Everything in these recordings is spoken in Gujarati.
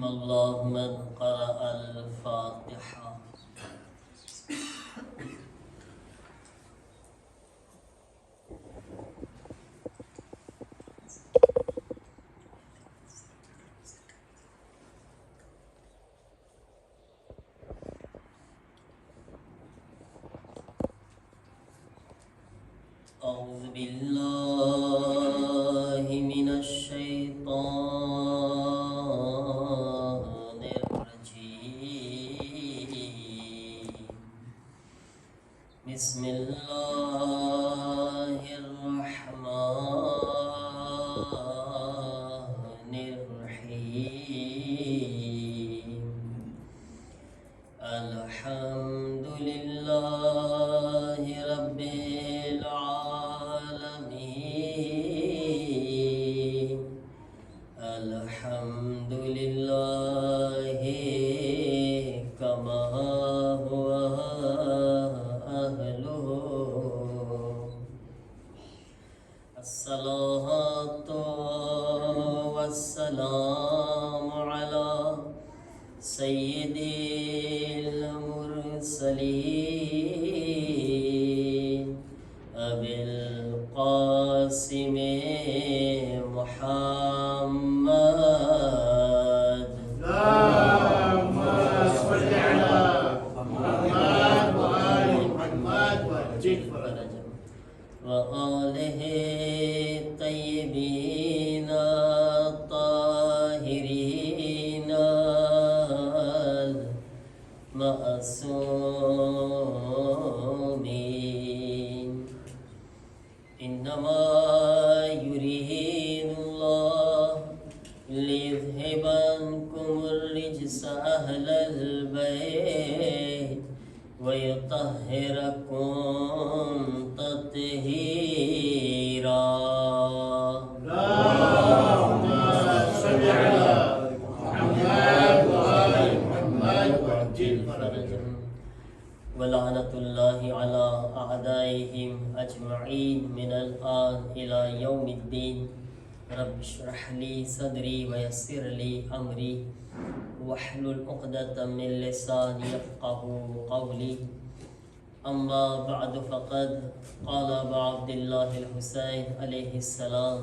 الله من قرأ الفاتحة. أعوذ بالله من الشيطان الرجيم. بسم الله الرحمن الرحيم. الحمد لله رب العالمين. الحمد لله كما هو أهله. الصلاة والسلام على سيد المرسلين أبي القاسم محمد. اللهم صل على محمد وآل محمد وأجل فرجهم وآله الطيبين الطاهرين المعصومين. إنما يريد الله ليذهب عنكم الرجس أهل البيت ويطهركم تطهيرا. اللهم صل على محمد وآل محمد وأجل فرجهم ولعنة الله على أعدائهم أجمعين من الآن إلى يوم الدين. رب اشرح لي صدري ويسر لي أمري واحلل عقدة من لساني يفقه قولي. أما بعد فقد قال أبو عبد الله الحسين عليه السلام: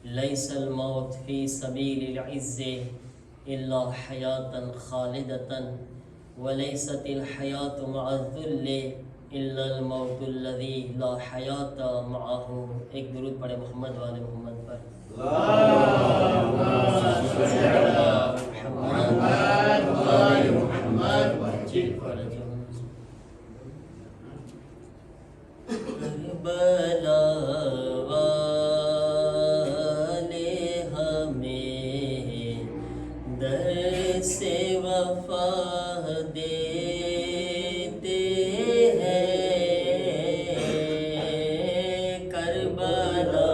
ليس الموت في سبيل العز إلا حياة خالدة وليست الحياة مع الذل إلا الموت الذي لا حياة معه. एक दुरूद पढ़े मोहम्मद वाले मोहम्मद पर. اللهم صل على محمد وآل محمد وأجل فرجهم करबला वाले हमें दर से वफा देते हैं. करबला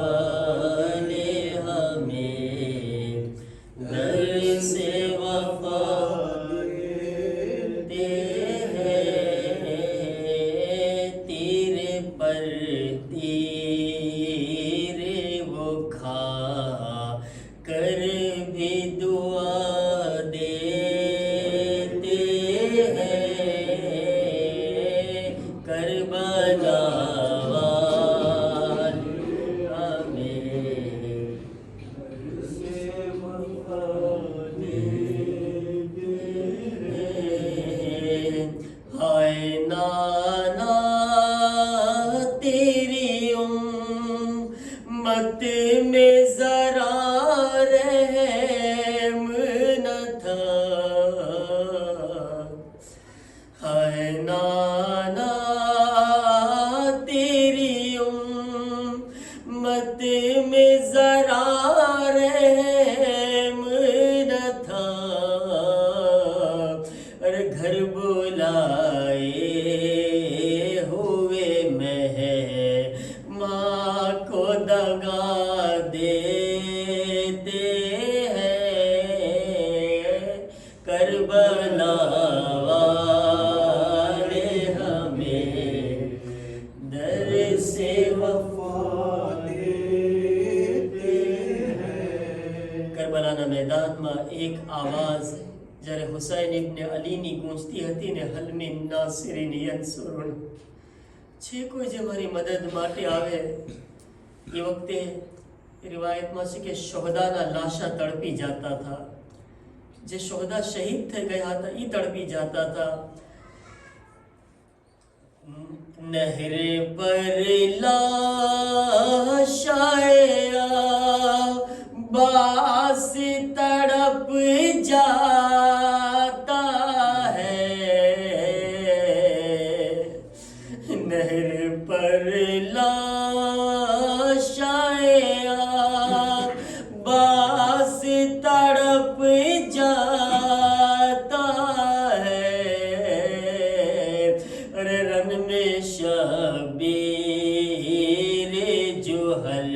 वाले हमें दर से वफा देते हैं. तीर पर तीर वो खा कर भी दुआ देते हैं. करबला वाले हमें हाय नाना तेरी उम्मत में जरा रहम न था. हाय नाना तेरी उम्मत में जरा रहम न था. और घर बुलाए हुए माँ को दगा देते हैं. करबला वाले हमें दर से वफा देते हैं. કરબલાના મેદાનમાં એક આવાજ જ્યારે હુસૈન ઇબ્ન અલીની ગૂંજતી હતી ને, હલ મિન નાસિરિન યન્સુરુન, છે કોઈ જે મારી મદદ માટે આવે. એ વખતે રિવાયતમાં છે કે શોહદાના લાશા તડપી જતા હતા. જે શોહદા શહીદ થઈ ગયા હતા એ તડપી જતા હતા. નહેર પર લાશાયા बास तड़प जाता है, नहर पर लाशाया बास तड़प जाता है. अरे रन में शबीर जुहल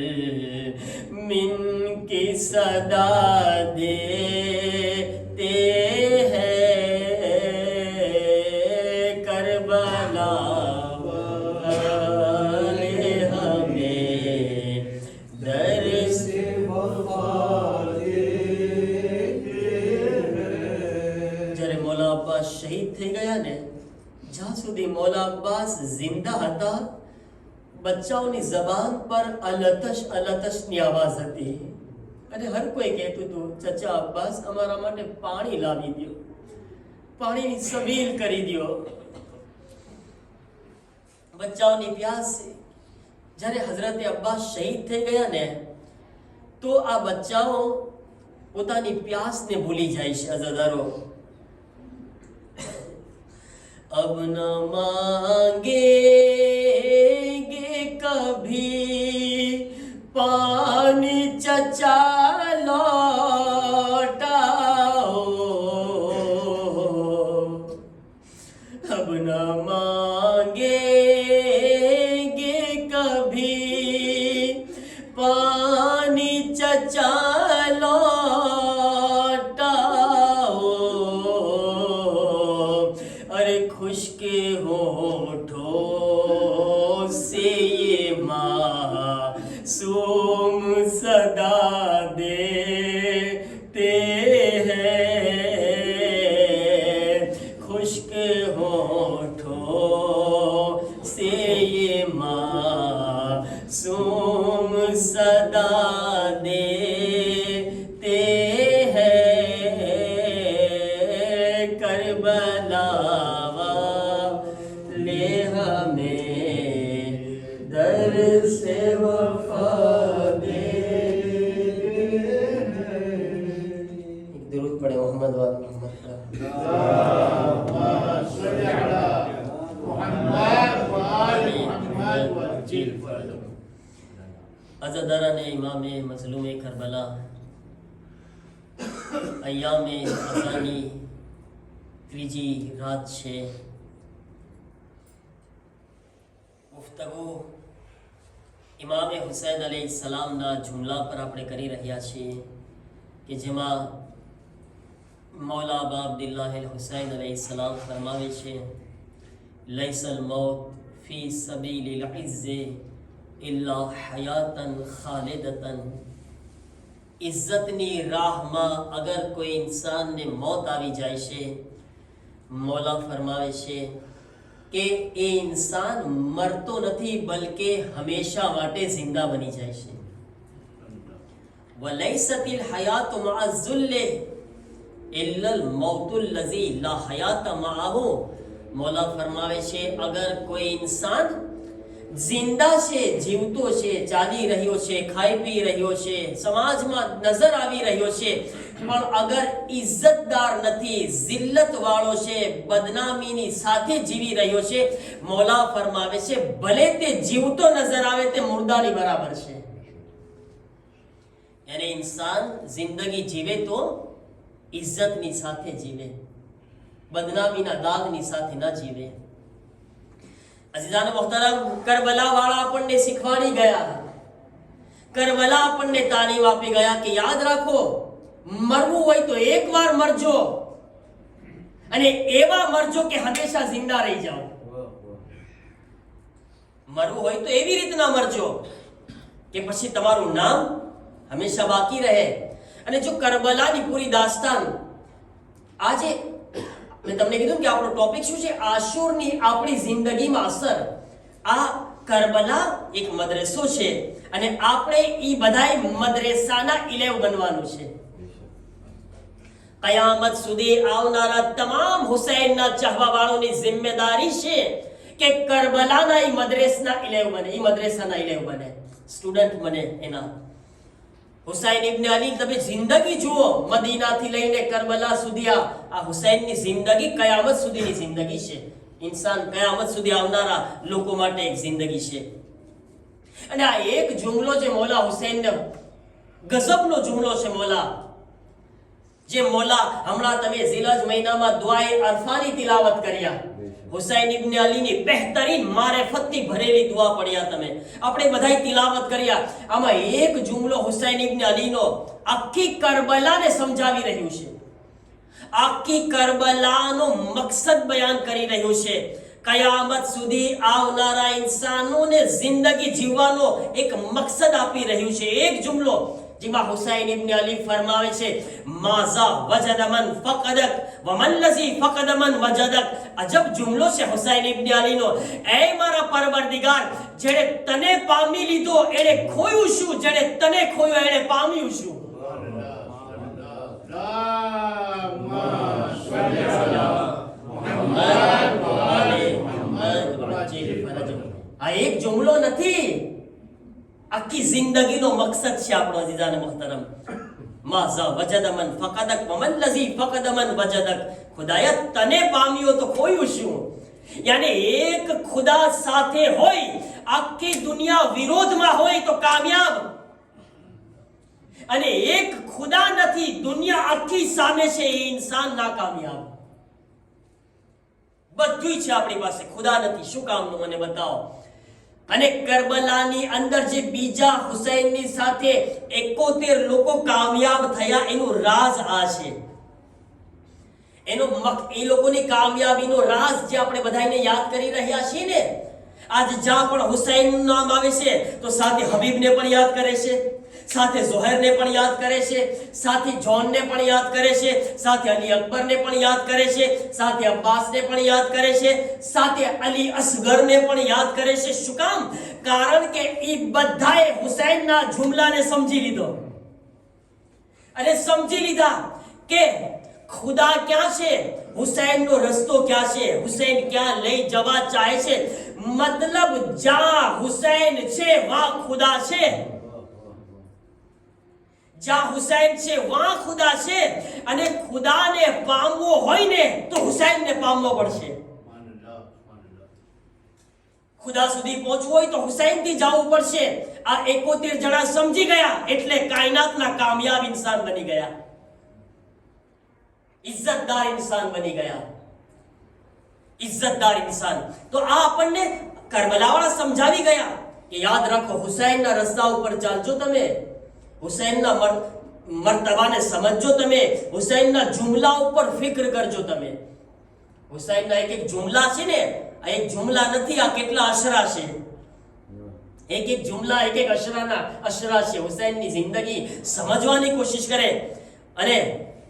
मिन की सदा देते हैं. करबला वाले हमें दर से જ્યારે મૌલા અબ્બાસ શહીદ થઈ ગયા ને, જ્યાં સુધી મૌલા અબ્બાસ જિંદા હતા, બચ્ચાઓની જબાન પર અલતશ અલતશની આવાજ હતી. અને હર કોઈ કહેતું હતું, ચચા અબ્બાસ અમારા માટે પાણી લાવી દો, પાણીની સબીલ કરી દો. બચ્ચાઓની પ્યાસ. જ્યારે હઝરત અબ્બાસ શહીદ થઈ ગયા ને, તો આ બચ્ચાઓ પોતાની પ્યાસને ભૂલી જાય છે. અઝાદારો, अब न मांगेंगे कभी पानी चचा लौटाओ, अब न मांगेंगे कभी पानी चचा लौटाओ. अरे खुश्क होठों से ये मासूम सदा देते हैं. खुश्क होठों से ये मासूम सदा देते हैं. करबला ले हमें दर से वफा दे. एक दुरूद पढ़े मोहम्मद वाले मोहम्मद का. अज़ादाराने इमामे मज़लूमे करबला अय्यामे अज़ानी ત્રીજી રાત છે. ગુફ્તગુ ઇમામે હુસૈન અલૈહિ સલામના જુમલા પર આપણે કરી રહ્યા છીએ કે જેમાં મૌલા અબા અબ્દુલ્લાહ હુસૈન અલૈહિ સલામ ફરમાવે છે, લૈસલ મૌત ફી સબીલિલ ઇઝ્ઝ ઇલ્લા હયાતન ખાલિદતન. ઇજ્જતની રાહમાં અગર કોઈ ઇન્સાનને મોત આવી જાય છે, મૌલા ફરમાવે છે કે એ ઇન્સાન મરતો નથી, બલકે હંમેશા માટે જિંદા બની જાય છે. વલૈસતિલ હયાતુ મઅ ઝુલ્લ ઇલ્લલ મૌતુલ લઝી લા હયાત મઅહુ. મૌલા ફરમાવે છે, અગર કોઈ ઇન્સાન જિંદા છે, જીવતો છે, ચાલી રહ્યો છે, ખાઈ પી રહ્યો છે, સમાજમાં નજર આવી રહ્યો છે, પણ અગર ઇજ્જતદાર નથી, જિલ્લત વાળો છે, બદનામીની સાથે જીવી રહ્યો છે, મૌલા ફરમાવે છે ભલે તે જીવતો નજર આવે તે મુર્દાની બરાબર છે. यानी इंसान जिंदगी जीवे तो इज्जतनी साथे जीवे, बदनामीना दागनी સાથે ન જીવે. અઝીઝાન મોહતરમ, કરબલા વાળા આપણને શીખવાડી ગયા, કરબલા આપણને તાલીમ આપી ગયા કે યાદ રાખો, મરવું હોય તો એકવાર મરજો અને એવા મરજો કે હંમેશા જિંદા રહી જાઓ. મરવું હોય તો એવી રીતના મરજો કે પછી તમારું નામ હંમેશા બાકી રહે. અને જો કરબલાની પૂરી દાસ્તાન, આજે મેં તમને કીધું કે આપણો ટોપિક શું છે, આશુરની આપણી જિંદગીમાં અસર. આ કરબલા એક મદ્રેસો છે અને આપણે ઈ બધાય મદ્રેસાના ઇલેવ બનવાનું છે. કયામત સુધી આવનારા તમામ હુસૈનના ચાહવા વાળોની જિમ્મેદારી છે કે કરબલાના ઈ મદ્રેસાના ઇલેવ બને, ઈ મદ્રેસાના ઇલેવ બને, સ્ટુડન્ટ બને એના. હુસૈન ઇબ્ન અલી, તમે જિંદગી જુઓ, મદીનાથી લઈને કરબલા સુધી આ હુસૈનની જિંદગી કયામત સુધીની જિંદગી છે. ઇન્સાન કયામત સુધી આવનારા લોકો માટે એક જિંદગી છે. અને આ એક જુમલો જે મોલા હુસૈનનો ગજબનો જુમલો છે, જે મોલા હમણાં તમે ઝિલજ મહિનામાં દુઆએ અરફાની તિલાવત કર્યા, હુસૈન ઇબ્ન અલીની બહેતરીન મારિફતથી ભરેલી દુઆ પડ્યા, તમે આપણે બધાય તિલાવત કર્યા. આમાં એક જુમલો હુસૈન ઇબ્ન અલીનો આખી કરબલાને સમજાવી રહ્યું છે, આખી કરબલાનો મકસદ બયાન કરી રહ્યું છે, કયામત સુધી આવનારા ઇન્સાનોને જિંદગી જીવવાનો એક મકસદ આપી રહ્યું છે. એક જુમલો જેમાં હુસૈન ઇબ્ન અલી ફરમાવે છે, માઝા વજદ મન ફકદક વમન લઝી ફકદ મન વજદક. અજબ જુમલો છે હુસૈન ઇબ્ન અલીનો. એ મારા પરવરદિગાર, જેણે તને પામી લીધો એણે ખોયું શું, જેણે તને ખોયો એણે પામ્યું શું. આ એક જુમલો નથી, આખી જિંદગીનો મકસદ છે આપણો. અઝીઝાન મુહતરમ, માઝા વજદ મન ફકદક વમન લઝી ફકદ મન વજદક. ખુદાયા તને પામ્યો તો ખોયું શું. યાની એક ખુદા સાથે હોય, આખી દુનિયા વિરોધમાં હોય તો કામયાબ, અને એક ખુદા નથી, દુનિયા આખી સામે છે, એ ઇન્સાન નાકામયાબ. બધું છે આપણી પાસે, ખુદા નથી, શું કામનું મને બતાવો. અને કરબલાની અંદર જે બીજા હુસૈનની સાથે 71 લોકો કામયાબ થયા, એનું રાજ આ છે. એ લોકોની કામયાબીનો રાજ જે આપણે બધાને યાદ કરી રહ્યા છીએ ને, આજ જ્યાં પણ હુસૈન નામ આવે છે તો સાથે હબીબને પણ યાદ કરે છે, સાથે ઝુહૈરને પણ યાદ કરે છે, સાથે જોનને પણ યાદ કરે છે, સાથે અલી અકબરને પણ યાદ કરે છે, સાથે અબ્બાસને પણ યાદ કરે છે, સાથે અલી અસગરને પણ યાદ કરે છે. શું કામ? કારણ કે એ બધાએ હુસૈનના જુમલાને સમજી લીધો અને સમજી લીધા કે ખુદા ક્યાં છે, હુસૈનનો રસ્તો ક્યાં છે, હુસૈન ક્યાં લઈ જવા ચાહે છે. મતલબ જ્યાં હુસૈન છે વહાં ખુદા છે, જ્યાં હુસૈન છે વહાં ખુદા છે. અને ખુદાને પામવો હોય ને તો હુસૈનને પામવો પડશે. ખુદા સુધી પહોંચવું હોય તો હુસૈનથી જવું પડશે. આ 71 જણા સમજી ગયા એટલે કાયનાતના કામયાબ ઇન્સાન બની ગયા, ઇજ્જતદાર ઇન્સાન બની ગયા, ઇજ્જતદાર ઇન્સાન. તો આ આપણને કરબલાવાળા સમજાવી ગયા કે યાદ રાખો, હુસૈનના રસ્તા ઉપર ચાલજો તમે, હુસૈનના મર્તબાને સમજજો તમે, હુસૈનના જુમલા ઉપર ફિક્ર કરજો તમે. હુસૈનના એક જુમલા છે ને, આ એક જુમલા નથી, આ કેટલા અશરા છે. એક જુમલા, એક અશરા છે. હુસૈનની જિંદગી સમજવાની કોશિશ કરે. અને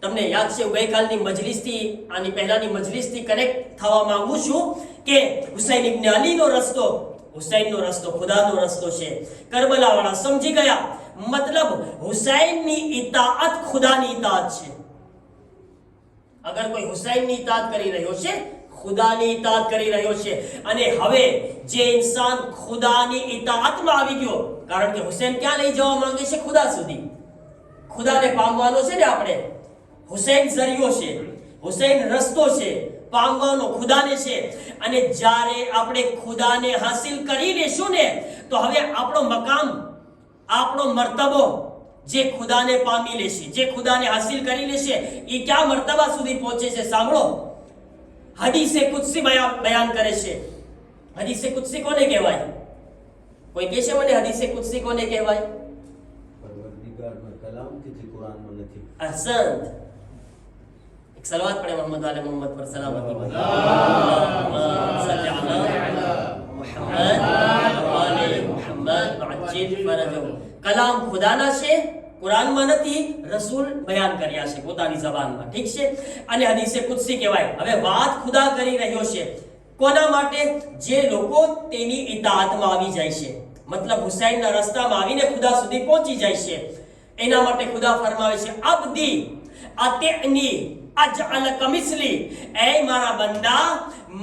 તમને યાદ છે, ગઈકાલની મજલિસથી, આની પહેલાની મજલિસથી કનેક્ટ થવા માંગુ છું કે હુસૈન ઇબ્ન અલીનો રસ્તો, હુસૈનનો રસ્તો ખુદાનો રસ્તો છે. કરબલાવાળા સમજી ગયા, મતલબ હુસૈનની ઇતાઅત ખુદાની ઇતાઅત છે. અગર કોઈ હુસૈનની ઇતાઅત કરી રહ્યો છે, ખુદાની ઇતાઅત કરી રહ્યો છે. અને હવે જે ઇન્સાન ખુદાની ઇતાઅતમાં આવી ગયો, કારણ કે હુસૈન ક્યાં લઈ જવા માંગે છે? ખુદા સુધી. ખુદાને પામવાનો છે ને આપણે. હુસૈન ઝરિયો છે, હુસૈન રસ્તો છે, પામવાનો ખુદાને છે. અને જ્યારે આપણે ખુદાને હાસિલ કરી લેશું ને, તો હવે આપણો મકામ, આપણો મર્તબો જે ખુદાને પામી લેશે, જે ખુદાને હાસિલ કરી લેશે, એ ક્યાં મર્તબા સુધી પહોંચે છે? સાંભળો, હદીસે કુદસી બયાન કરે છે. હદીસે કુદસી કોને કહેવાય? કોઈ કહે છે મને હદીસે કુદસી કોને કહેવાય? પરવરદિગારનો કલામ કે જે કુરાનમાં નથી. અહસન. એક સલાવત પડે મોહમ્મદ આલે મોહમ્મદ પર સલામતી બની. સલ્લી અલા મુહમ્મદ આલે મુહમ્મદ વઅજિલ ફરજહુ. કલામ ખુદાના છે કુરાનમાં નથી, રસૂલ બયાન કર્યા છે પોતાની જબાનમાં, ઠીક છે. અને હદીસે કુદસી કહેવાય. હવે વાત ખુદા કરી રહ્યો છે કોના માટે? જે લોકો તેની ઇતાઅતમાં આવી જાય છે, મતલબ હુસૈનના રસ્તામાં આવીને ખુદા સુધી પહોંચી જાય છે, એના માટે ખુદા ફરમાવે છે અબદી અતિની અજઅલક મિસલી, એ મારા બંદા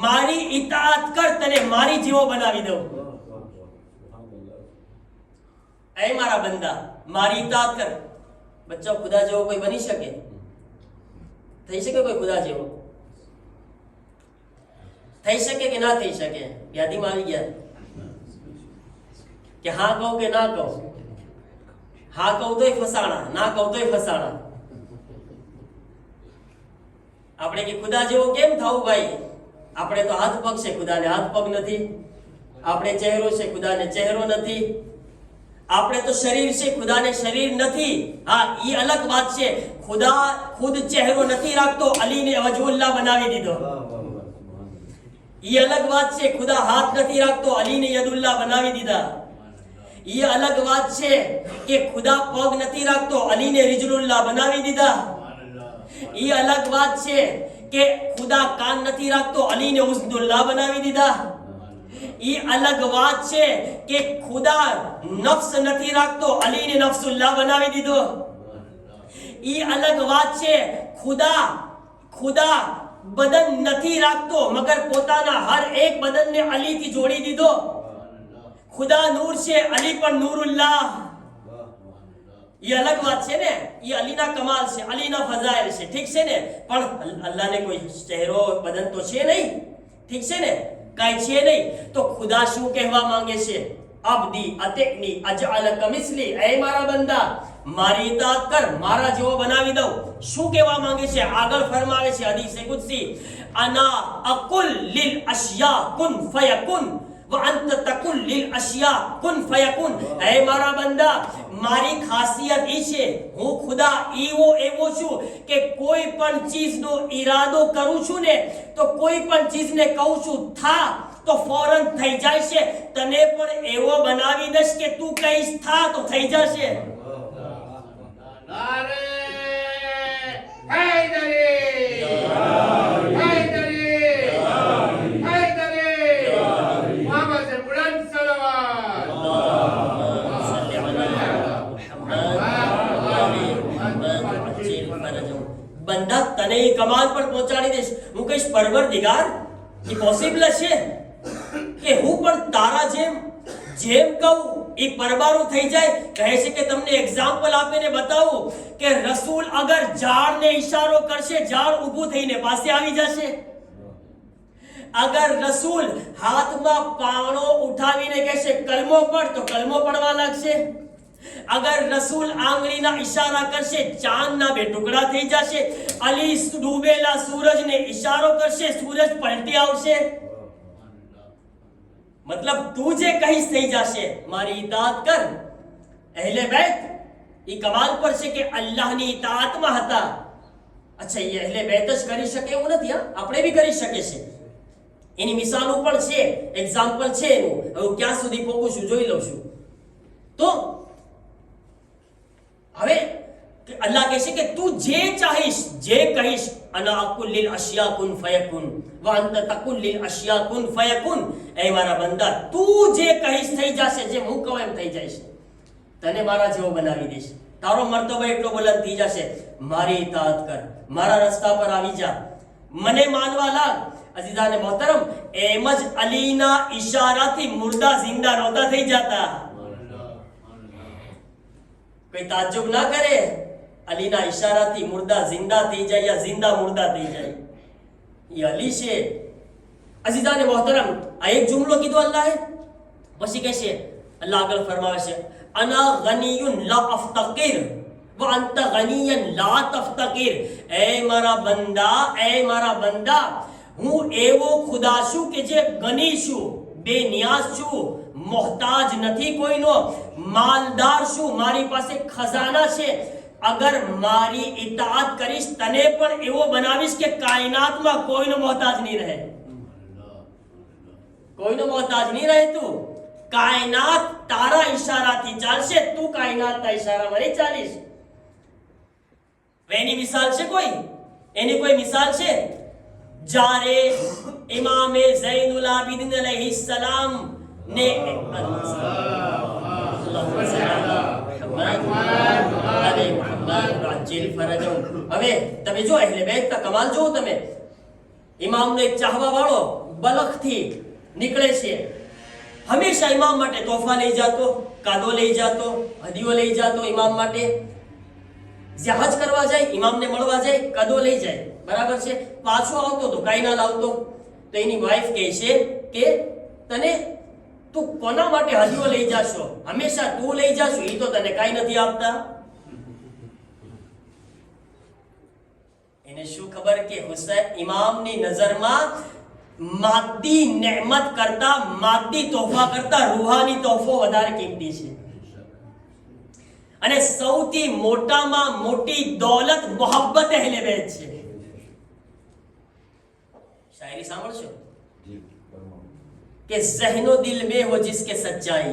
મારી ઇતાઅત કર, તને મારી જેવો બનાવી દઉં. એ મારા બંદા મારી ઇતાઅત કર. બચ્ચો, ખુદા જેવો કોઈ બની શકે? થઈ શકે કોઈ ખુદા જેવો? થઈ શકે કે ના થઈ શકે? યાદીમાં આવી ગયા કે હા કહું કે ના કહું? હા કહું તોય ફસાણા, ના કહું તોય ફસાણા. આપણે કે ખુદા જેવો કેમ થવું ભાઈ? આપણે તો હાથ પગ છે, ખુદાને હાથ પગ નથી. આપણે ચહેરો છે, ખુદાને ચહેરો નથી. આપણે તો શરીર છે, ખુદાને શરીર નથી. હા, એ અલગ વાત છે. ખુદા ખુદ ચહેરો નથી રાખતો, અલીને વજહુલ્લાહ બનાવી દીધો. એ અલગ વાત છે. ખુદા હાથ નથી રાખતો, અલીને યદુલ્લાહ બનાવી દીધા. એ અલગ વાત છે કે ખુદા પગ નથી રાખતો, અલીને રિજલુલ્લાહ બનાવી દીધા. એ અલગ વાત છે કે ખુદા કાન નથી રાખતો, અલીને ઉઝ્દુલ્લાહ બનાવી દીધા. એ અલગ વાત છે કે ખુદા નફ્સ નથી રાખતો, અલીને નફ્સુલ્લાહ બનાવી દીધો. એ અલગ વાત છે ખુદા બદન નથી રાખતો, મગર પોતાના હર એક બદનને અલીથી જોડી દીધો. ખુદા નૂર છે, અલી પણ નૂરુલ્લાહ. એ અલગ વાત છે ને. એ અલીના કમાલ છે, અલીના ફઝાઇલ છે, ઠીક છે ને. પણ અલ્લાહને કોઈ ચહેરો બદન તો છે નહીં, ઠીક છે ને, કાંઈ છે નહીં. તો ખુદા શું કહેવા માંગે છે? અબદી અતિની અજઅલક મિસલી, એ મારા બંદા મારી ઇતાઅત કર, મારા જેવો બનાવી દઉં. શું કહેવા માંગે છે? આગળ ફરમાવે છે હદીસે કુદસી, અના અકુલ લિલ અશિયા કુન ફયકુન વ અંત તકુલ લિલ અશિયા કુન ફયકુન. એ મારા બંદા મારી ખાસિયત એ છે, હું ખુદા એવો છું કે કોઈ પણ ચીજનો ઈરાદો કરું છું ને, તો કોઈ પણ ચીજને કહું છું થા તો ફૌરન થઈ જાય છે. તને પણ એવો બનાવી દઈશ કે તું કહીશ થા તો થઈ જશે. નારે હૈદરી હૈદરી હૈદરી મોહમ્મદ से बुलंद सलावत બંદા તને એ કમાલ પર પહોંચાડી દઈશ. હું કહીશ પરવરદિગાર, એ પોસિબલ છે કે હું પણ તારા જેમ કહું એ પરબારું થઈ જાય? કહે છે કે તમને એક્ઝામ્પલ આપીને બતાવું કે રસૂલ અગર ઝાડને ઈશારો કરશે, ઝાડ ઊભું થઈને પાસે આવી જશે. અગર રસૂલ હાથમાં પાવણો ઉઠાવીને કહેશે કલમો પઢ, તો કલમો પડવા લાગશે. અગર રસૂલ આંગળીના ઈશારા કરશે, ચાંદના બે ટુકડા થઈ જશે. અલી ડૂબેલા સૂરજને ઈશારો કરશે, સૂરજ પલટી આવશે. મતલબ તું જે કહીશ થઈ જશે. મારી ઇતાઅત કર. અહેલે બેત એ કમાલ પર છે કે અલ્લાહની ઇતાઅતમાં હતા. અચ્છા, એ અહેલે બેત જ કરી શકે એવું નથી, હા, આપણે બી કરી શકે છે. એની મિસાલો પણ છે, એક્ઝામ્પલ છે એનું. હવે ક્યાં સુધી પહોંચું છું જોઈ લઉં છું. તો હવે અલ્લાહ કહે છે કે તું જે ચાહીશ, જે કહીશ, અના અકુલ લિલ અશિયા કુન ફયકુન વ અંત તકુલ લિલ અશિયા કુન ફયકુન. એ મારા બંદા તું જે કહીશ થઈ જશે, જે હું કહું એમ થઈ જાય છે. તને મારા જેવો બનાવી દઈશ. તારો મર્તબો એટલો બુલંદ થઈ જશે. મારી ઇતાઅત કર, મારા રસ્તા પર આવી જા, મને માનવા લાગ. અઝીઝાને મોહતરમ, એમ જ અલીના ઈશારાથી મુર્દા જિંદા નહોતા થઈ જતા. કોઈ તાજ્જુબ ના કરે, અલીના ઈશારાથી મુર્દા જિંદા થઈ જાય યા જિંદા મુર્દા થઈ જાય. એ અલી છે. અઝીઝાને મોહતરમ, આ એક જુમલો કીધો અલ્લાહે, પછી કહેશે અલ્લાહ આગળ ફરમાવે છે અના ગનીયુન લા અફતકીર વ અંત ગનીયન લા તફતકીર. એ મારા બંદા હું એવો ખુદા છું કે જે ગની છું, બેનિયાઝ છું, મોહતાજ નથી કોઈનો, માલદાર છું, મારી પાસે ખજાના છે. અગર મારી ઇતાઅત કરીશ, તને પણ એવો બનાવીશ કે કાયનાતમાં કોઈનો મોહતાજ નહીં રહે. કોઈનો મોહતાજ નહીં રહે તું. કાયનાત તારા ઈશારાથી ચાલશે, તું કાયનાતના ઈશારામાં નહીં ચાલીશ. એની મિસાલ છે કોઈ? એની કોઈ મિસાલ છે? જ્યારે ઇમામે ઝૈનુલ આબિદીન અલૈહિસ સલામ ને હવે તમે જો અહેલે બેત કા કમાલ જો, તમે ઇમામનો એક ચાહવા વાળો બલખથી નીકળે છે, હંમેશા ઇમામ માટે તોહફા લઈ જાતો, કાદો લઈ જાતો, હદીઓ લઈ જાતો ઇમામ માટે. જ્યાં હજ કરવા જાય, ઇમામને મળવા જાય, કાદો લઈ જાય, બરાબર છે. પાછો આવતો તો કાંઈ ના લાવતો. તો એની વાઈફ કહે છે કે તને તું કોના માટે હદીઓ લઈ જાશો? હંમેશા તું લઈ જાશો, એ તો તને કાંઈ નથી આપતા. એને શું ખબર કે હુસૈન ઇમામની નજરમાં માદી નેમત કરતા, માદી તોહફા કરતા રૂહાની તોહફો વધારે કિંમતી છે. અને સૌથી મોટામાં મોટી દોલત મોહબ્બત અહેલે બેત છે. શાયરી સાંભળશો कि ज़हनो दिल में हो जिसके सच्चाई,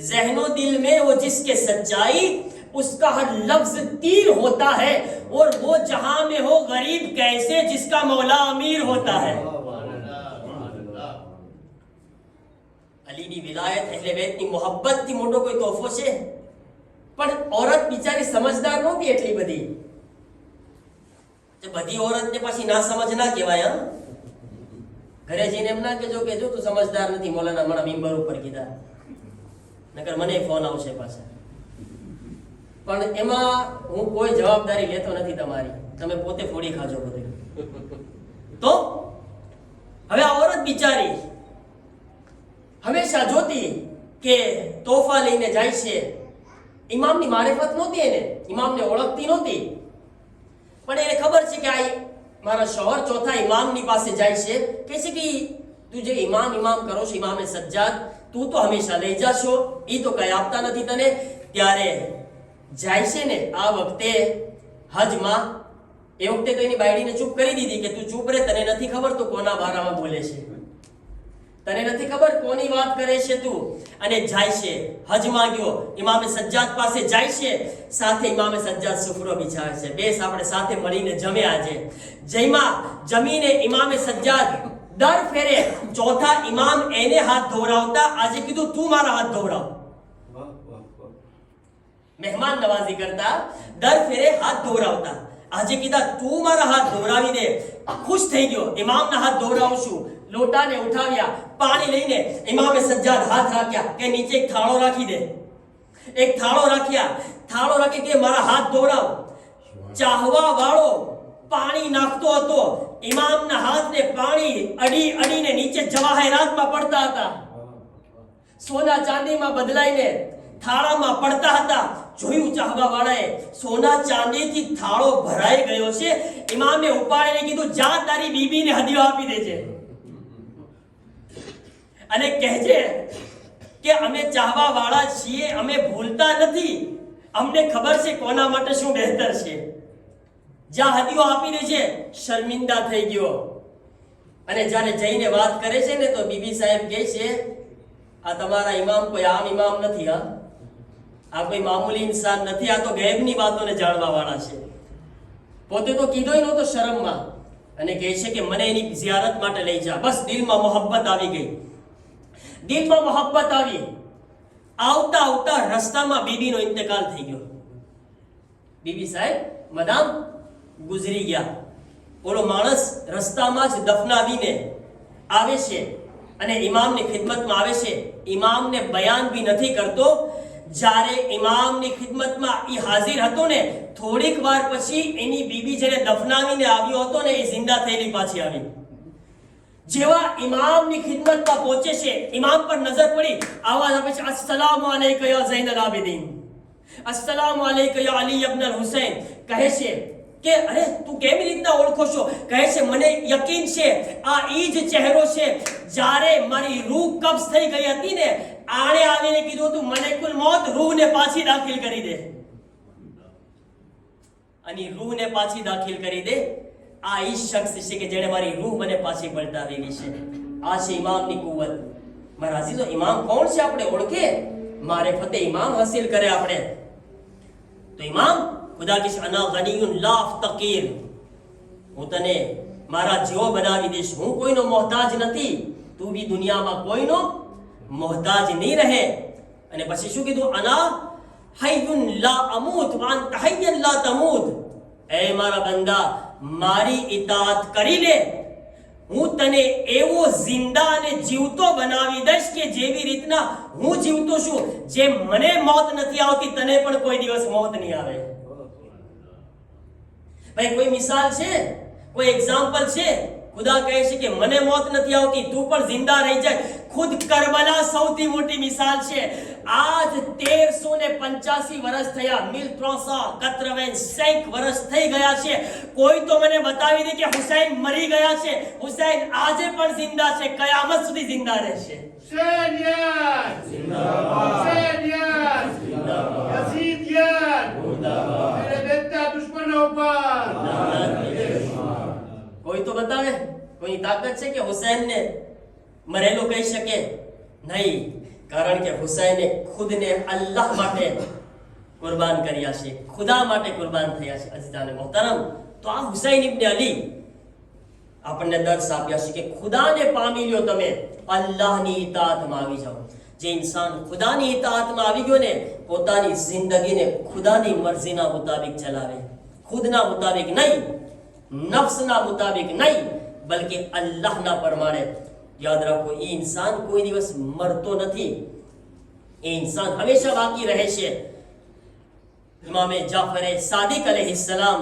ज़हनो दिल में हो जिसके सच्चाई, उसका हर लफ्ज तीर होता है, और वो जहां में हो गरीब कैसे जिसका मौला अमीर होता है. અલીની વિલાયત, અહેલે બેતની મોહબ્બતથી મોટો કોઈ તોહફો છે? પણ औरत બિચારી સમજદાર નહોતી એટલી બધી. બધી औरतને પછી ના સમજ ના કહેવાય. ઘરે જઈને એમ ના કહેજો કે જો તું સમજદાર નથી, મૌલાના મારા મિંબર ઉપર કીધા, નકર મને ફોન આવશે પાછા. પણ એમાં હું કોઈ જવાબદારી લેતો નથી તમારી, તમે પોતે ફોડી ખાજો બધું. તો હવે આ औरत બિચારી હંમેશા જોતી કે તોહફા લઈને જાય છે. ઇમામની મારિફત નહોતી, એને ઇમામને ઓળખતી નહોતી, પણ એને ખબર છે કે આ મારા શોહર ચોથા ઇમામની પાસે જાય છે. કહે છે કે તું જે ઇમામ કરો છો, ઇમામે સજ્જાદ, તું તો હંમેશા લઈ જાશો, એ તો કઈ આપતા નથી તને. ત્યારે જાય છે ને આ વખતે હજમાં, એ વખતે તો એની બાયડીને ચૂપ કરી દીધી કે તું ચૂપ રે, તને નથી ખબર તું કોના બારામાં બોલે છે, તને નથી ખબર કોની વાત કરે છે તું. અને જાય છે, હજમાં ગયો, ઇમામે સજ્જાદ પાસે જાય છે, સાથે ઇમામે સજ્જાદ સુફરો બિછાવે છે. બેસ આપણે સાથે મળીને જમે. આજે જમીને ઇમામે સજ્જાદ દર ફેરે ચોથા ઇમામ એને હાથ ધોવરાવતા, આજે કીધું તું મારા હાથ ધોવરાવ. મહેમાન નવાઝી કરતા, દર ફેરે હાથ ધોવરાવતા, આજે કીધા તું મારા હાથ ધોવરાવી દે. ખુશ થઈ ગયો, ઇમામના હાથ ધોવરાવું છું. લોટાને ઉઠાવ્યા, પાણી લઈને ઇમામે સજ્જાદ હાથ રાખ્યા કે નીચે એક થાળો રાખી દે. એક થાળો રાખ્યા, થાળો રાખી કે મારા હાથ ધોવરાવ. ચાહવા વાળો પાણી નાખતો હતો, ઇમામના હાથને પાણી અડીને નીચે જવાહરાતમાં પડતા હતા, સોના ચાંદીમાં બદલાઈને થાળામાં પડતા હતા. જોયું ચાહવા વાળાએ, સોના ચાંદીથી થાળો ભરાઈ ગયો છે. ઇમામે ઉપાડીને કીધું જા તારી બીબીને હદીઓ આપી દેજે, અને કહેજે કે અમે ચાહવા વાળા છીએ, અમે ભૂલતા નથી, અમને ખબર છે કોના માટે શું બહેતર છે. જ્યાં હદીઓ આપી દે છે. શર્મિંદા થઈ ગયો. અને જ્યારે જઈને વાત કરે છે ને તો બીબી સાહેબ કહે છે આ તમારા ઇમામ કોઈ આમ ઇમામ નથી, આ કોઈ મામૂલી ઇન્સાન નથી, આ તો ગૈબની વાતોને જાણવા વાળા છે. પોતે તો કીધોય નહોતો શરમમાં, અને કહે છે કે મને એની ઝિયારત માટે લઈ જા. બસ દિલમાં મોહબ્બત આવી ગઈ, દિલમાં મોહબ્બત આવી. આવતા આવતા રસ્તામાં બીબીનો ઇંતકાલ થઈ ગયો. બીબી સાહેબ મદામ ગુજરી ગયા. ઓલો માણસ રસ્તામાં જ દફનાવીને આવે છે અને ઇમામની ખિદમતમાં આવે છે. ઇમામને બયાન બી નથી કરતો. જ્યારે ઇમામની ખિદમતમાં એ હાજર હતો ને, થોડીક વાર પછી એની બીબી જેને દફનાવીને આવ્યો હતો ને, એ જિંદા થયેલી પાછી આવી. જેવા ઇમામની ખિદમતમાં પહોંચે છે, ઇમામ પર નજર પડી, આવાજ આપે છે અસ્સલામુ અલૈકા યા ઝૈનલ આબિદીન, અસ્સલામુ અલૈકા યા અલી ઇબ્ન અલ હુસૈન. કહે છે કે અરે તું કેવી રીતના ઓળખો છો? કહે છે મને યકીન છે આ ઈ જ ચહેરો છે જ્યારે મારી રૂહ કબ્ઝ થઈ ગઈ હતી ને, આણે આવીને કીધું તું મલકુલ મોત રૂહને પાછી દાખલ કરી દે, અને રૂહને પાછી દાખલ કરી દે. આ ઈ શખ્સ છે કે જેણે મારી રૂહ મને પાછી પલટાવેલી છે. આ છે ઇમામની કુવત. મારા અઝીઝો, ઇમામ કોણ છે આપણે ઓળખે, મારિફતે ઇમામ હાસિલ કરે આપણે તો ઇમામ ખુદા કે અના ગનીયુન લા અફતકીર, હું તને મારા જેવો બનાવી દઈશ, હું કોઈનો મોહતાજ નથી, તું બી દુનિયામાં કોઈનો મોહતાજ નહીં રહે. અને પછી શું કીધું? અના હય્યુન લા અમૂત વ અનત હય્યન લા તમૂત, એ મારા બંદા મારી ઇતાઅત કરી લે, હું તને એવો જિંદા અને જીવતો બનાવી દઈશ કે જેવી રીતના હું જીવતો છું, જેમ મને મોત નથી આવતી તને પણ કોઈ દિવસ મોત નહીં આવે. ભાઈ કોઈ મિસાલ છે, કોઈ એક્ઝામ્પલ છે? ખુદા કહે છે કે મને મોત નથી આવતી, તું પણ જિંદા રહી જાય. ખુદ કરબલા સૌથી મોટી મિસાલ છે. આજ 1385 વર્ષ થયા, 1385 વર્ષ થઈ ગયા છે. કોઈ તો મને બતાવી દે કે હુસૈન મરી ગયા છે. હુસૈન આજે પણ જિંદા છે, કયામત સુધી જિંદા રહેશે. હુસૈનિયત જિંદાબાદ, હુસૈનિયત જિંદાબાદ, યઝીદિયત મુર્દાબાદ, મેરે બેટા દુશ્મનો પર. કોઈ તો બતાવે, કોઈ તાકાત છે કે હુસૈનને મરેલો કહી શકે? નહીં, કારણ કે હુસૈને ખુદને અલ્લાહ માટે કુરબાન કર્યા છે, ખુદા માટે કુરબાન થયા છે. અઝીઝાને મોહતરમ, તો આ હુસૈન ઇબ્ન અલી આપણને દર્શ આપ્યા છે કે ખુદાને પામી લ્યો, તમે અલ્લાહની ઇતાઅતમાં આવી જાઓ. જે ઇન્સાન ખુદાની ઇતાઅતમાં આવી ગયો ને, પોતાની જિંદગીને ખુદાની મરજીના મુતાબિક ચલાવે, ખુદના મુતાબિક નહીં, નફ્સના મુતાબિક નહીં, બલકે અલ્લાહના પ્રમાણે. યાદ રાખો, એ ઇન્સાન કોઈ દિવસ મરતો નથી, એ ઇન્સાન હંમેશા બાકી રહે છે. ઇમામે જાફરે સાદિક અલૈહિસ્સલામ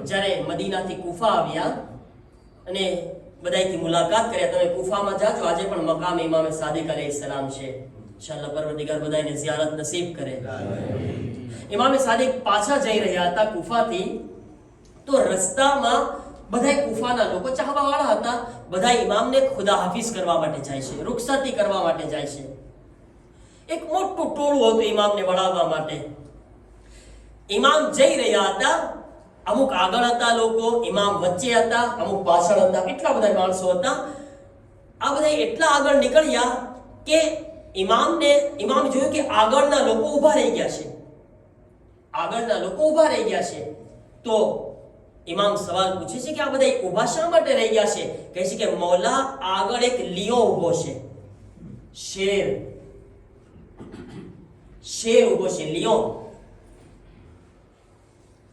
જ્યારે મદીનાથી કુફા આવ્યા અને બધાયથી મુલાકાત કર્યા, તમે કુફામાં જાજો, આજે પણ મકામ ઇમામે સાદિક અલૈહિસ્સલામ છે. ઇન્શાઅલ્લાહ પરવરદિગાર બધાને ઝિયારત નસીબ કરે. ઇમામે સાદિક પાછા જઈ રહ્યા હતા કુફાથી, તો રસ્તામાં બધા કુફાના લોકો ચાહવાવાળા હતા, બધા ઇમામને ખુદા હાફિઝ કરવા માટે જાય છે, રૂખસતી કરવા માટે જાય છે. એક મોટું ટોળું હતું ઇમામને વળાવવા માટે. ઇમામ જઈ રહ્યા હતા, અમુક આગળ હતા લોકો, ઇમામ વચ્ચે હતા, અમુક પાછળ હતા, એટલા બધા માણસો હતા. આ બધા એટલા આગળ નીકળ્યા કે ઇમામ જોયું કે આગળના લોકો ઊભા રહી ગયા છે, આગળના લોકો ઊભા રહી ગયા છે. તો ઇમામ સવાલ પૂછે છે કે આ બધા ઊભા શા માટે રહી ગયા છે? કહે છે કે મૌલા, આગળ એક લિયો ઊભો છે, શેર ઊભો છે, લિયો.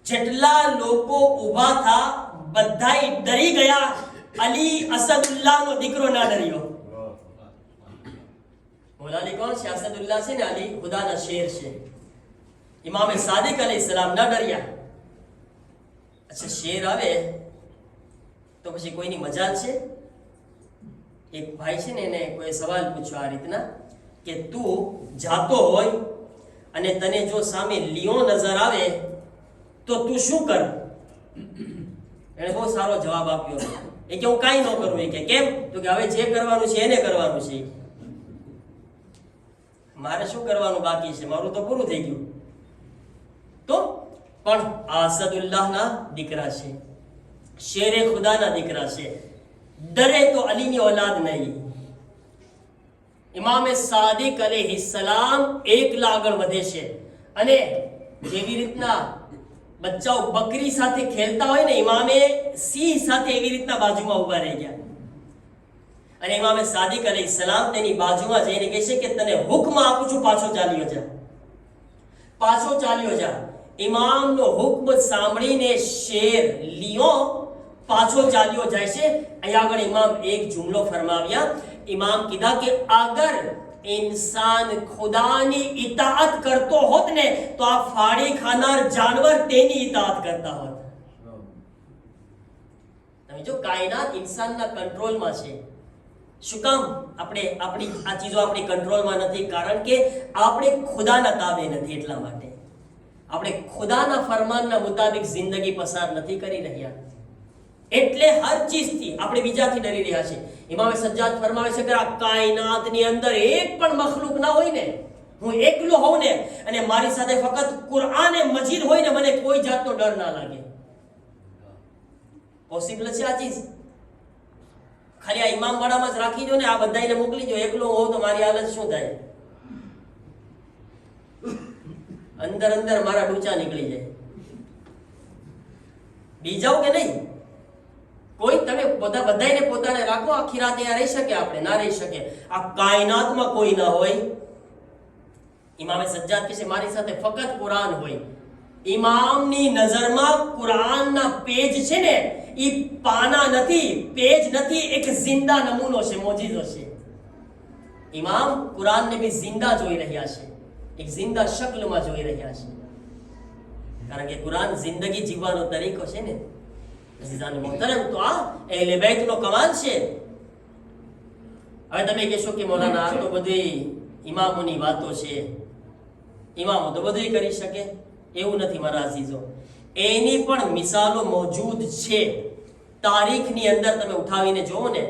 જેટલા લોકો ઊભા થા બધાય ડરી ગયા. અલી અસદુલ્લાહનો દીકરો ના ડર્યો. મૌલા અલી કોણ છે? અસદુલ્લાહ છે ને, અલી ખુદાના શેર છે. ઇમામે સાદિક અલૈહિસ્સલામ ના ડર્યા. અચ્છા, શેર આવે તો પછી કોઈની મજાલ છે? એક ભાઈ છે ને, એને કોઈ સવાલ પૂછ્યો આ રીતના કે તું જાતો હોય અને તને જો સામે લિયો નજર આવે તો તું શું કર? એને બહુ સારો જવાબ આપ્યો. એ કે હું કાંઈ ન કરું. એ કે કેમ? તો કે હવે જે કરવાનું છે એને કરવાનું છે, મારે શું કરવાનું બાકી છે? મારું તો પૂરું થઈ ગયું. તો પણ અસદુલ્લાહના દીકરા છે, શેરે ખુદાના દીકરા છે, ડરે તો અલીની ઓલાદ નહીં. ઇમામે સાદિક અલૈહિસ્સલામ એકલા આગળ વધે છે અને જેવી રીતના બચ્ચાઓ બકરી સાથે ખેલતા હોય ને, ઇમામે સિંહ સાથે એવી રીતના બાજુમાં ઊભા રહી ગયા. અને ઇમામે સાદિક અલૈહિસ્સલામ તેની બાજુમાં જઈને કહે છે કે તને હુક્મ આપું છું, પાછો ચાલ્યો જા, પાછો ચાલ્યો જા. ઇમામનો હુક્મ સાંભળીને શેર લિયો પાછો ચાલ્યો જાય છે. અહીંયા આગળ ઇમામ એક જુમલો ફરમાવ્યા. ઇમામ કીધા કે અગર इंसान खुदानी इताअत करतो होत ने तो आ फाड़ी खानार जानवर तेनी इताअत करता होत. તમે જો કાયનાત ઇન્સાનના કંટ્રોલમાં છે. શું કામ? આપણે આપણી આ ચીજો આપણી કંટ્રોલમાં નથી, કારણ કે આપણે ખુદાના તાબે નથી. એટલા માટે આપણે ખુદાના ફરમાનના મુતાબિક જિંદગી પસાર નથી કરી રહ્યા. એટલે હર ચીજથી આપણે બીજાથી ડરી રહ્યા છે. ઇમામે સજ્જાદ ફરમાવે છે કે આ કાયનાતની અંદર એક પણ મખલુક ના હોય ને, હું એકલો હોઉં ને અને મારી સાથે ફક્ત કુરઆન મજીદ હોય ને, મને કોઈ જાતનો ડર ના લાગે. પોસિબલ છે આ ચીજ? ખાલી આ ઇમામ વાળામાં જ રાખી દો ને, આ બધાને મોકલી દો, એકલો હો તો મારી હાલત શું થાય? અંદર અંદર મારા ડૂચા નીકળી જાય. બી જાવ કે નહીં? કોઈ તમે બધાને પોતાને રાખો, આખી રાત અહીંયા રહી શકે? આપણે ના રહી શકે. આ કાયનાતમાં કોઈ ના હોય. ઇમામે સજ્જાદ કહે છે મારી સાથે ફક્ત કુરાન હોય. ઇમામની નજરમાં કુરાનના પેજ છે ને, ઈ પાના નથી, પેજ નથી, એક જિંદા નમૂનો છે, મોજીઝો છે. ઇમામ કુરાનને બી જિંદા જોઈ રહ્યા છે, એક જિંદા શક્લમાં જોઈ રહ્યા છે. કારણ કે કુરાન જિંદગી જીવવાનો તરીકો છે ને. અઝીઝાન મોહતરમ, તો આ અહેલે બેતનો કમાલ છે. હવે તમે કહેશો કે મૌલાના આ તો બધી ઇમામોની વાતો છે, ઇમામો તો બધું કરી શકે. એવું નથી મારા અઝીઝો, એની પણ મિસાલો મોજૂદ છે. તારીખની અંદર તમે ઉઠાવીને જુઓ ને,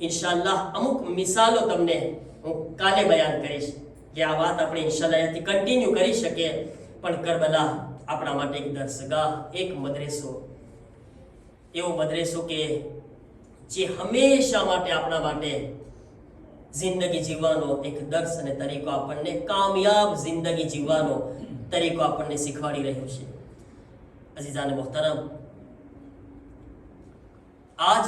ઇન્શાઅલ્લાહ અમુક મિસાલો તમને હું કાલે બયાન કરીશ કે આ વાત આપણે ઇન્શાઅલ્લાહ અહીંથી કન્ટિન્યુ કરી શકીએ. પણ કરબલા આપણા માટે એક દર્સગાહ, એક મદ્રેસો, એવો મદ્રેસો કે જે હંમેશા માટે આપણા માટે જિંદગી જીવવાનો એક દર્શ અને તરીકો, આપણને કામયાબ જિંદગી જીવવાનો તરીકો આપણને શીખવાડી રહ્યું છે. અઝીઝાન મોહતરમ, આજ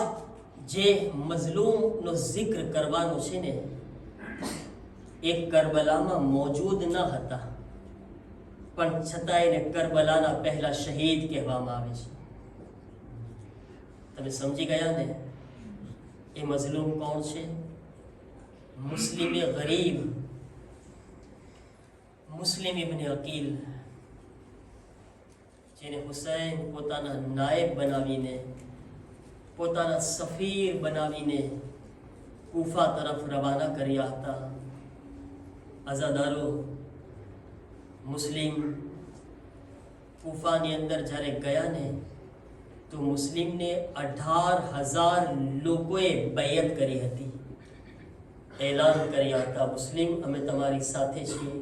જે મઝલૂમનો જિક્ર કરવાનો છે ને, એક કરબલામાં મોજૂદ ન હતા, પણ છતાં એને કરબલાના પહેલા શહીદ કહેવામાં આવે છે. તમે સમજી ગયા ને? એ મઝલૂમ કોણ છે? મુસ્લિમ ગરીબ, મુસ્લિમ ઇબ્ન અકીલ, જેને હુસૈન પોતાના નાયબ બનાવીને, પોતાના સફીર બનાવીને કૂફા તરફ રવાના કર્યા હતા. અઝાદારો, મુસ્લિમ કૂફાની અંદર જ્યારે ગયા ને, તો મુસ્લિમને 18,000 લોકોએ બૈયત કરી હતી, એલાન કર્યા હતા, મુસ્લિમ અમે તમારી સાથે છીએ.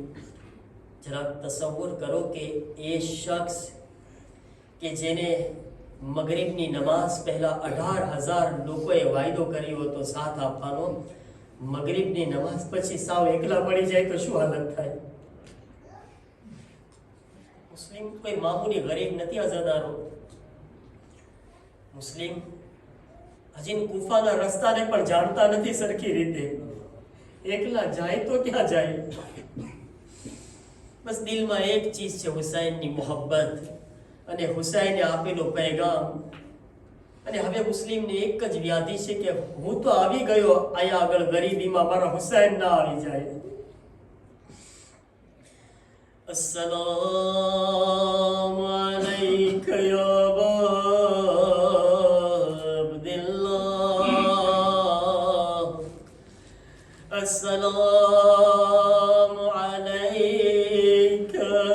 જરાક તસવ્વુર કરો કે એ શખ્સ કે જેને મગરિબની નમાઝ પહેલા 18,000 લોકોએ વાયદો કર્યો હતો સાથ આપવાનો, મગરિબની નમાઝ પછી સાવ એકલા પડી જાય તો શું હાલત થાય? મુસ્લિમ કોઈ મામૂલી ગરીબ નથી અઝાદારો. મુસ્લિમ હજી કૂફાના રસ્તાને પણ જાણતા નથી સરખી રીતે. એકલા જાય તો ક્યાં જાય? બસ દિલમાં એક ચીજ છે, હુસૈનની મોહબ્બત અને હુસૈને આપેલો પૈગામ. અને હવે મુસ્લિમને એક જ વ્યાધિ છે કે હું તો આવી ગયો અહીંયા આગળ ગરીબીમાં, મારા હુસૈન ના આવી જાય. અસ્સલામુ અલૈકા યા અબ્દુલ્લાહ, અસ્સલામુ અલૈકા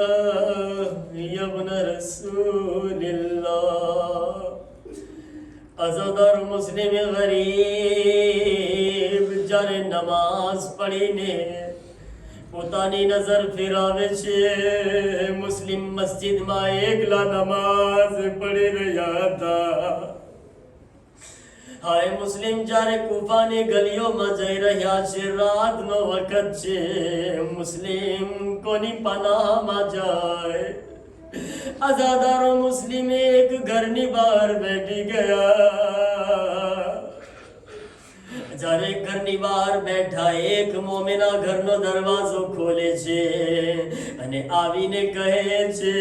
યા ઇબ્ન રસૂલિલ્લાહ. અઝાદાર મુસ્લિમ ગરીબ જ્યારે નમાઝ પડીને પોતાની નજર ફેરાવે છે, મુસ્લિમ મસ્જિદમાં એકલા નમાઝ પડી રહ્યા હતા. હાય મુસ્લિમ જ્યારે કૂફાની ગલીઓમાં જઈ રહ્યા છે, રાતનો વખત છે, મુસ્લિમ કોની પનાહમાં જાય? આઝાદારો મુસ્લિમ એક ઘરની બહાર બેઠી ગયા. જ્યારે ઘરની બહાર બેઠા એક મોમેના ઘરનો દરવાજો ખોલે છે અને આવીને કહે છે,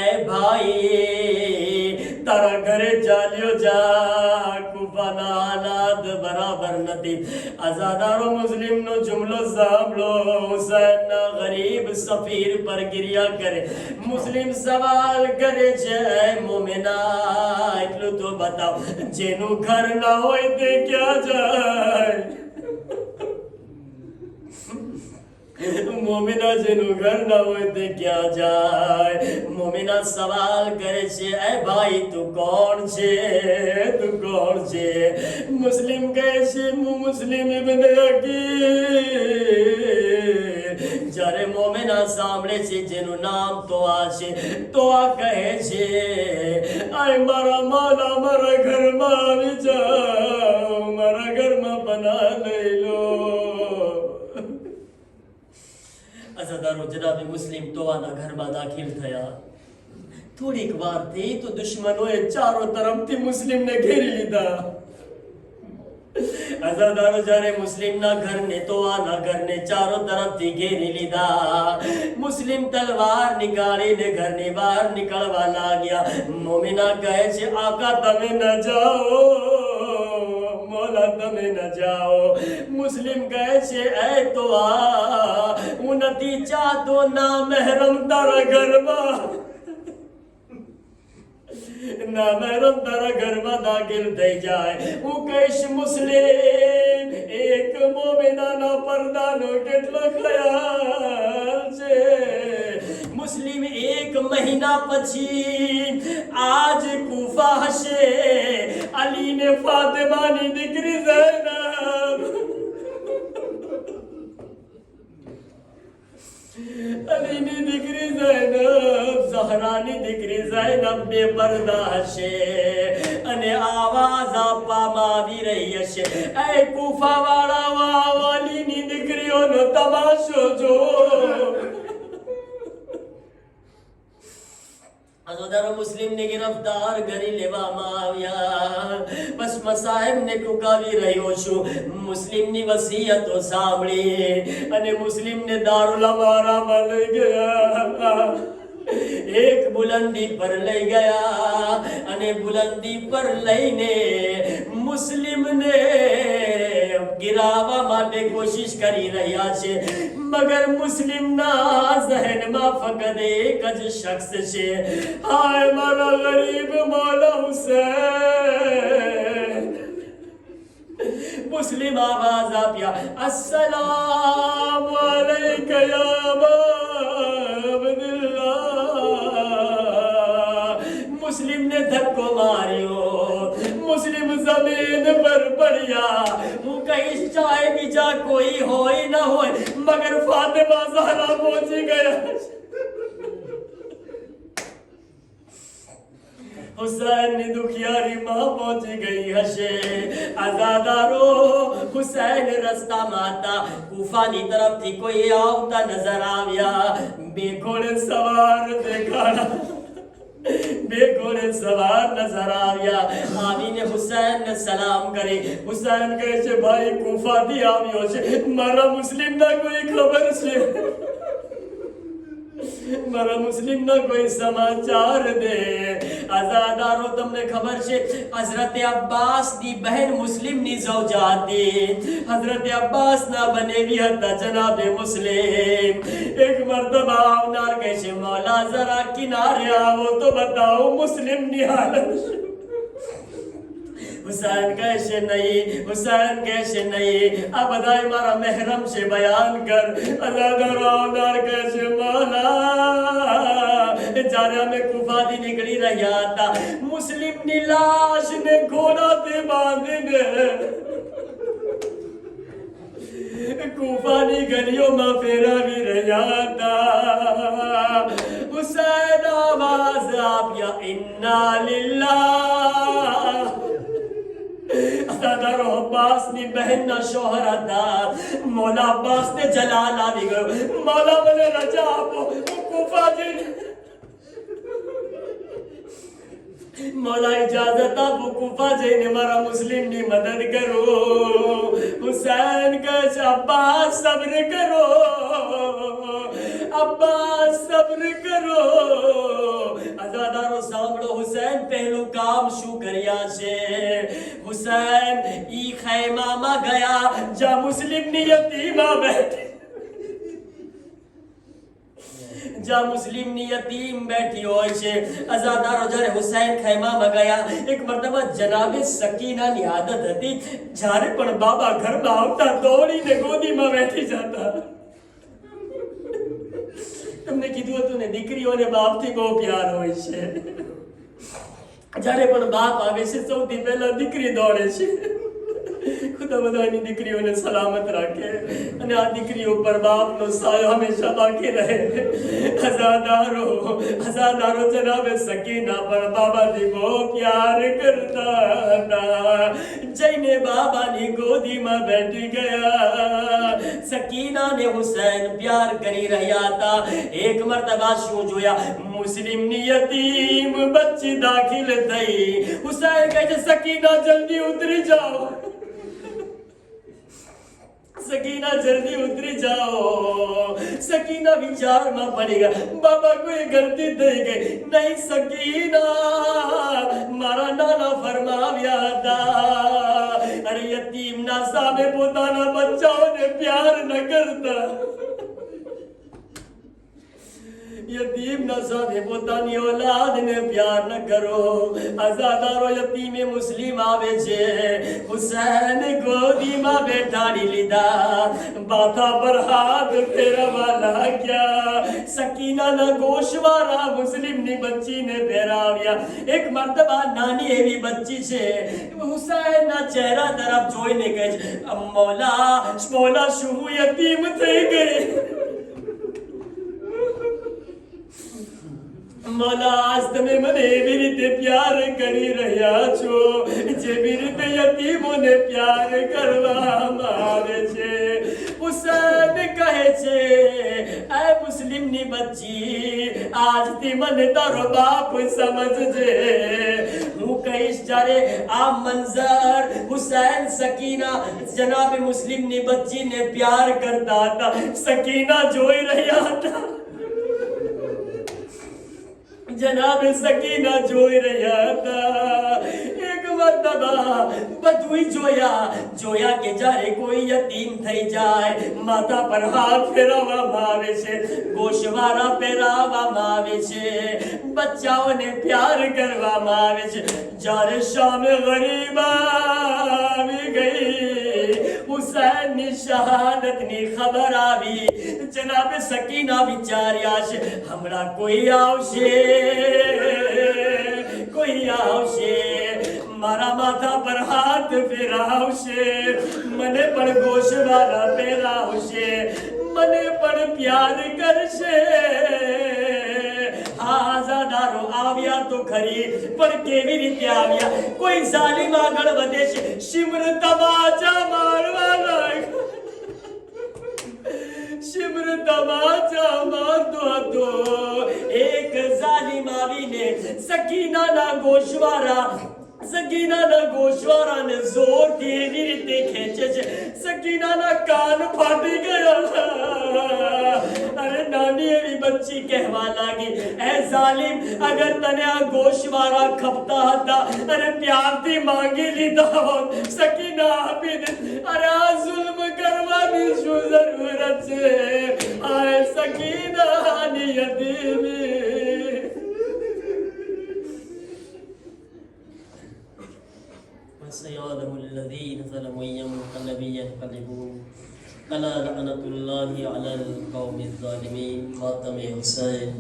એ ભાઈ તારા ઘરે ચાલ્યો જા, કૂફાના હાલાત બરાબર નથી. આઝાદારો મુસ્લિમનો જુમલો સાંભળો, હુસૈનના ગરીબ સફીર પર ગિરિયા કરે. મુસ્લિમ સવાલ કરે છે, એ મોમેના એટલું તો બતાવ, જેનું ઘર ના હોય તે ક્યાં જાય? મોમિના જેનું ઘર ના હોય તે ક્યાં જાય? મોમિના સવાલ કરે છે, એ ભાઈ તું કોણ છે? તું કોણ છે? મુસ્લિમ કહે છે, હું મુસ્લિમ ઇબ્ન અકીલ. જ્યારે મોમિન બહેના સાંભળે છે જેનું નામ તોઆ છે. તોઆ કહે છે, આય મારા માલા મારા ઘરમાં આવી જાઓ, મારા ઘરમાં પનાહ લઈ લો. અઝાદારો જનાબે મુસ્લિમ તોઆના ઘરમાં દાખિલ થયા. થોડીક વાર થઈ તો દુશ્મનોએ ચારો તરફથી મુસ્લિમને ઘેરી લીધા. અઝાદારો જ્યારે મુસ્લિમના ઘરને તોઆના ઘરને ચારો તરફથી ઘેરી લીધા. મુસ્લિમ તલવાર નીકાળીને ઘરની બહાર નીકળવા લાગ્યા. મોમિના કહે છે, આકા તમે ન જાઓ, મોલા તમે ન જાઓ. મુસ્લિમ કહે છે, એ તોઆ, હું નથી ચાહતો ના મહેરમ તારા ઘરમાં, ના મહેરમ તારા ઘરમાં દાખિલ થઈ જાય. હું કહીશ મુસ્લિમ, એક મોમિનાના પડદાનો કેટલો ખ્યાલ છે. મુસ્લિમ એક મહિના પછી આજ કૂફા હશે. અલી ને ફાતિમાની દીકરી ઝૈનબ, અલીની દીકરી ઝૈનબ, ઝહરાની દીકરી ઝૈનબ બેપરદા હશે અને આવાજ આપવામાં આવી રહી હશે, એ કૂફા વાળા અલીની દીકરીઓનો તમાશો જો. અઝાદારો મુસ્લિમને ગિરફ્તાર કરી લેવામાં આવ્યા. બસ મસાહેબને ટૂંકાવી રહ્યો છું. મુસ્લિમની વસીયતો સાંભળી અને મુસ્લિમને દારુલ અમારામાં લઈ ગયા. એક બુલંદી પર લઈ ગયા અને બુલંદી પર લઈને મુસ્લિમને ગિરાવવા માટે કોશિશ કરી રહ્યા છે. મગર મુસ્લિમના ઝહેનમાં ફક્ત એક જ શખ્સ છે, હાય મારા ગરીબ મૌલા હુસૈન. મુસ્લિમ આવાજ આપ્યા, અસ્સલામુ અલૈકા યા અબ્દુલ્લાહ. મુસ્લિમને ધક્કો માર્યો. મુસ્લિમ જમીન પર પડ્યા. હું કહીશ ચાહે બીજા કોઈ હોય ન હોય, મગર ફાતિમા ઝહરા પહોંચી ગયા. હુસૈનની દુખિયારી માં પહોંચી ગઈ હશે. આઝાદારો હુસૈન રસ્તામાં હતા. કૂફાની તરફથી કોઈ આવતા નજર આવ્યા. બે ઘોડે સવાર દેખાડા, બે ઘોડે સવાર નજર આવ્યા. આવીને હુસૈનને સલામ કરી. હુસૈન કહે છે, ભાઈ કૂફાથી આવ્યો છે, મારા મુસ્લિમના કોઈ ખબર છે, મારા મુસ્લિમના કોઈ સમાચાર દે. આઝાદારો તમને ખબર છે, હઝરત અબ્બાસની બહેન મુસ્લિમની ઝૌજા હતી. હઝરત અબ્બાસના બનેવી હતા જનાબે મુસ્લિમ. એક મરતબા આવનાર કહે છે, મૌલા જરા કિનારે આવો તો બતાવો મુસ્લિમની હાલત. હુસૈન કહેશે નહીં, હુસૈન કહેશે નહીં, આ બધાય મારા મહેરમ છે, બયાન કર. અઝાદારો આવનાર કહેશે, મૌલા, જ્યારે અમે કૂફાથી નીકળી રહ્યા હતા, મુસ્લિમની લાશને ઘોડાથી બાંધીને કૂફાની ગલીઓમાં ફેરવી રહ્યા હતા. હુસૈન આવાજ આપ્યા, ઇન્ના લિલ્લાહ. અઝાદારો અબ્બાસની બહેનના શોહર હતા. મૌલા અબ્બાસને જલાલ આવી ગયો. મૌલા મને રજા આપો, હું કૂફા જઈને. મૌલા ઇજાઝત આપો, કૂફા જઈને મારા મુસ્લિમની મદદ કરો. હુસૈન કહે છે, અબ્બાસ સબ્ર કરો, અબ્બાસ સબ્ર કરો. અઝાદારો સાંભળો, હુસૈન પહેલું કામ શું કર્યા છે. હુસૈન ઈ ખૈમામાં ગયા જ્યાં મુસ્લિમની યતીમા બેઠી, જ્યાં મુસ્લિમની યતીમ બેઠી હોય છે. અઝાદારો જ્યારે હુસૈન ખૈમામાં ગયા, એક મરતબા જનાબે સકીનાની આદત હતી, જ્યારે પણ બાબા ઘરમાં આવતા દોડીને ગોદીમાં બેઠી જતા. તમને કીધું હતું ને, દીકરીઓને બાપથી બહુ પ્યાર હોય છે. જ્યારે પણ બાપ આવે છે, સૌથી પહેલા દીકરી દોડે છે. ખુદા બધાની દીકરીઓને સલામત રાખે અને આ દીકરીઓ પર બાપનો સાયો હંમેશા બાકી રહે. અઝાદારો જનાબે સકીના પર બાબાથી બહુ પ્યાર કરતા હતા. જઈને બાબાની ગોદીમાં બેઠી ગયા. સકીના ને હુસૈન પ્યાર કરી રહ્યા હતા. એક મરતબા શું જોયા? મુસ્લિમની યતીમ બચ્ચી દાખિલ થઈ. હુસૈન કહે છે, સકીના જલ્દી ઉતરી જાઓ, સકીના જલ્દી ઉતરી જાઓ. સકીના વિચારમાં પડી ગયા, બાબા કોઈ ગલતી થઈ ગઈ. નહીં સકીના, મારા નાના ફરમાવ્યા હતા, અરે યતીમના સામે પોતાના બચ્ચાઓને પ્યાર ન કરતા. યતીમના સાથે પોતાની ઓલાદને પ્યાર ન કરો. આઝાદારો યતીમે મુસ્લિમ આવે છે. હુસૈન ગોદીમાં બેઠાડી લીધા, માથા પર હાથ ફેરવવા લાગ્યા. સકીનાના ગોશવાળા મુસ્લિમની બચ્ચીને પહેરાવ્યા. એક મર્તબા નાની એવી બચ્ચી છે, હુસૈનના ચહેરા તરફ જોઈને કહે છે, મોલા મોલા શું હું યતીમ થઈ ગઈ? મોલા, આજ તમે મને એવી રીતે પ્યાર કરી રહ્યા છો જેવી રીતે યતીમોને પ્યાર કરવામાં આવે છે. હુસૈન કહે છે, એ મુસ્લિમની બચ્ચી, આજથી મને તારો બાપ સમજજે. હું કહીશ જ્યારે આ મંઝર હુસૈન સકીના જનાબે મુસ્લિમની બચ્ચીને પ્યાર કરતા હતા, સકીના જોઈ રહ્યા હતા. જનાબે સકીના જોઈ રહ્યા હતા. એક મરતબા બધું જોયા કે જ્યારે કોઈ યતીમ થઈ જાય, માથા પર હાથ ફેરવવામાં આવે છે, ગોશવારા પહેરાવવામાં આવે છે, બચ્ચાઓને પ્યાર કરવામાં આવે છે. જ્યારે સામે ગરીબ આવી ગઈ, હુસૈનની શહાદતની ખબર આવી, જનાબે સકીના વિચાર્યા છે, હમણાં કોઈ આવશે, મારા માથા પર હાથ ફેરાવશે, મને પણ ગોશવારા પહેરાવશે, મને પણ પ્યાર કરશે. આઝાદારો આવ્યા તો ખરી, પણ કેવી રીતે આવ્યા? કોઈ ઝાલિમ આગળ વધે છે, શિમર તમાચા મારવા લાગ્યા. શિમર તમાચા મારતો હતો. એક ઝાલિમ આવીને સકીનાના ગોશવારાને જોરથી એવી રીતે ખેંચે છે, સકીનાના કાન ફાટી ગયા. અરે નાની એવી બચ્ચી કહેવા લાગી, એ ઝાલિમ, અગર તને આ ગોશવારા ખપતા હતા અને પ્યારથી માંગી લીધા હોત, સકીના આપી દે. અરે આ જુલ્મ કરવાની શું જરૂરત છે? આય સકીનાની યતીમી. وسيعلم الذين ظلموا أي منقلب ينقلبون ألا لعنة الله على القوم الظالمين. ماتم حسين.